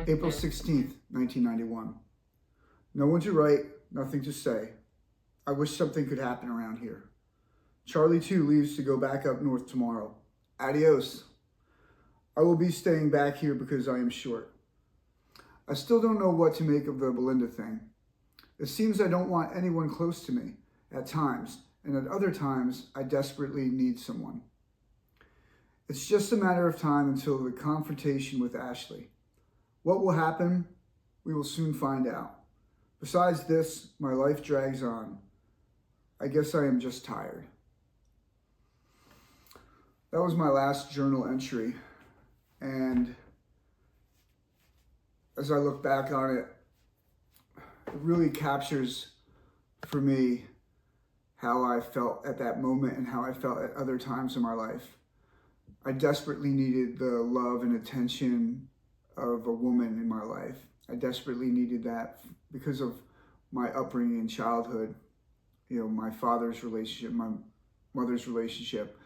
April 16th, 1991. No one to write, nothing to say. I wish something could happen around here. Charlie 2 leaves to go back up north tomorrow. Adios. I will be staying back here because I am short. I still don't know what to make of the Belinda thing. It seems I don't want anyone close to me at times, and at other times I desperately need someone. It's just a matter of time until the confrontation with Ashley. What will happen? We will soon find out. Besides this, my life drags on. I guess I am just tired. That was my last journal entry. And as I look back on it, it really captures for me how I felt at that moment and how I felt at other times in my life. I desperately needed the love and attention of a woman in my life. I desperately needed that because of my upbringing in childhood, my father's relationship, my mother's relationship,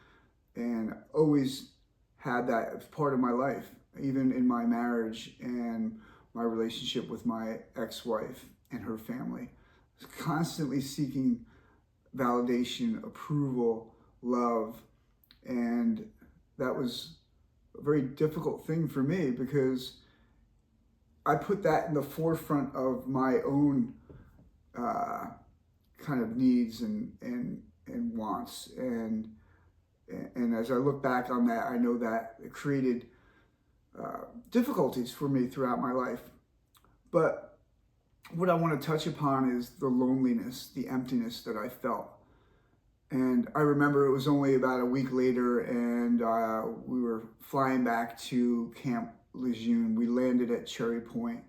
and always had that as part of my life, even in my marriage and my relationship with my ex-wife and her family. I was constantly seeking validation, approval, love, and that was a very difficult thing for me because I put that in the forefront of my own kind of needs and wants. And as I look back on that, I know that it created difficulties for me throughout my life. But what I want to touch upon is the loneliness, the emptiness that I felt. And I remember it was only about a week later, and we were flying back to Camp Lejeune. We landed at Cherry Point,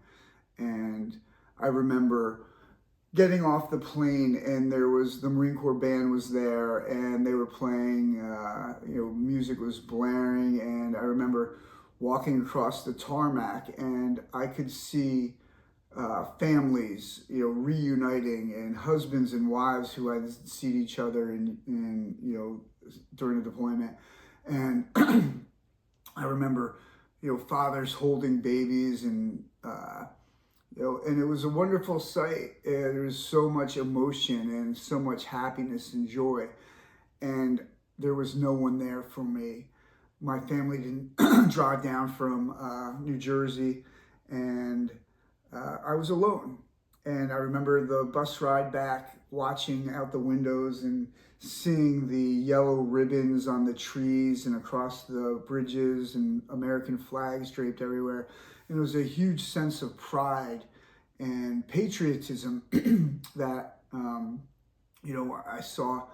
and I remember getting off the plane, and there was the Marine Corps band was there, and they were playing, music was blaring, and I remember walking across the tarmac, and I could see families, reuniting, and husbands and wives who hadn't seen each other during the deployment. And I remember, fathers holding babies, and and it was a wonderful sight. There was so much emotion and so much happiness and joy, and there was no one there for me. My family didn't drive down from New Jersey, and I was alone. And I remember the bus ride back, watching out the windows and seeing the yellow ribbons on the trees and across the bridges and American flags draped everywhere. And it was a huge sense of pride and patriotism that, I saw.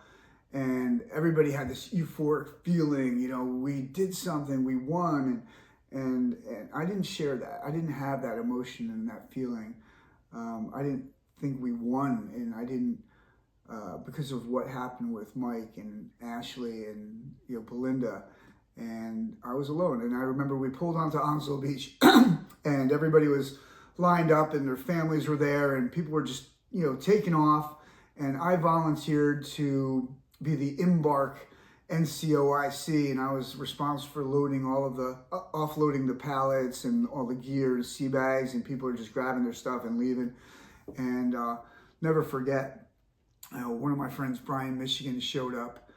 And everybody had this euphoric feeling, we did something, we won. And I didn't share that. I didn't have that emotion and that feeling. I didn't think we won, and I didn't, because of what happened with Mike and Ashley and Belinda, and I was alone. And I remember we pulled onto Onslow Beach, and everybody was lined up, and their families were there, and people were just taking off. And I volunteered to be the embark NCOIC, and I was responsible for loading all of the, offloading the pallets and all the gear and sea bags, and people are just grabbing their stuff and leaving. And never forget, one of my friends, Brian Michigan, showed up,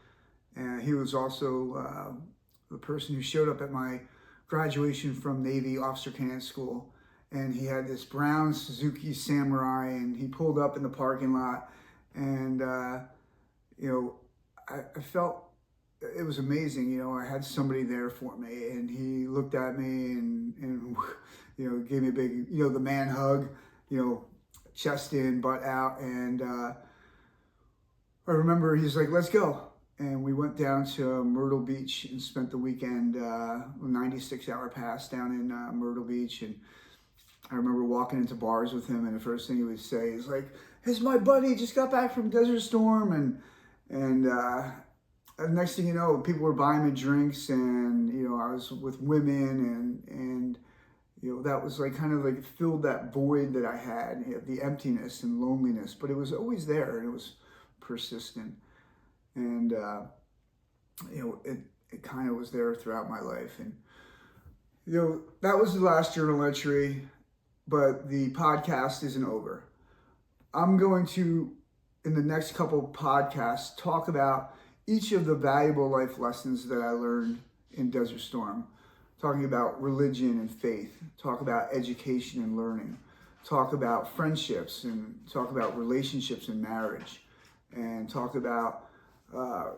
and he was also the person who showed up at my graduation from Navy Officer Candidate School. And he had this brown Suzuki Samurai, and he pulled up in the parking lot, and I felt it was amazing. I had somebody there for me, and he looked at me and gave me a big, the man hug, chest in, butt out. And I remember he's like, let's go. And we went down to Myrtle Beach and spent the weekend, 96-hour pass down in Myrtle Beach. And I remember walking into bars with him, and the first thing he would say is like, "It's my buddy, just got back from Desert Storm." And next thing you know, people were buying me drinks, and I was with women, and that was like kind of like filled that void that I had, the emptiness and loneliness. But it was always there, and it was persistent, and it kind of was there throughout my life. And that was the last journal entry. but the podcast isn't over. I'm going to, in the next couple podcasts, talk about each of the valuable life lessons that I learned in Desert Storm. Talking about religion and faith, talk about education and learning, talk about friendships, and talk about relationships and marriage, and talk about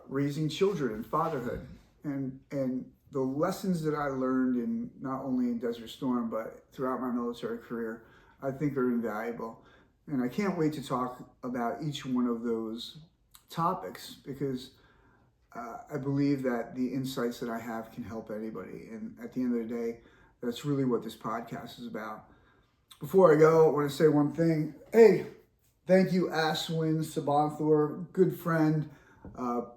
raising children and fatherhood, and the lessons that I learned in not only in Desert Storm but throughout my military career, I think are invaluable. And I can't wait to talk about each one of those topics because I believe that the insights that I have can help anybody. And at the end of the day, that's really what this podcast is about. Before I go, I want to say one thing. Hey, thank you, Aswin Sabanthor, good friend,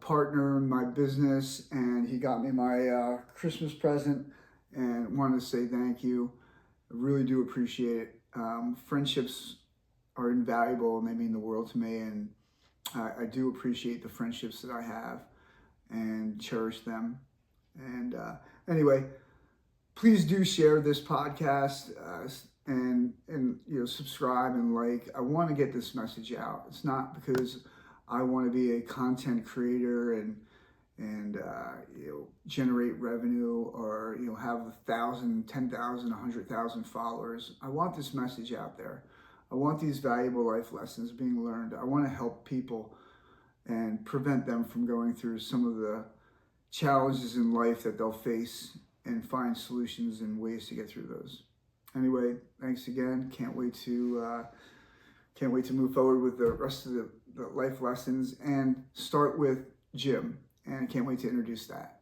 partner in my business, and he got me my Christmas present and wanted to say thank you. I really do appreciate it. Friendships are invaluable and they mean the world to me, and I do appreciate the friendships that I have and cherish them. And anyway, please do share this podcast and subscribe and like. I want to get this message out. It's not because I want to be a content creator and generate revenue or have 1,000, 10,000, 100,000 followers. I want this message out there. I want these valuable life lessons being learned. I want to help people and prevent them from going through some of the challenges in life that they'll face and find solutions and ways to get through those. Anyway, thanks again. Can't wait to move forward with the rest of the life lessons and start with Jim. And can't wait to introduce that.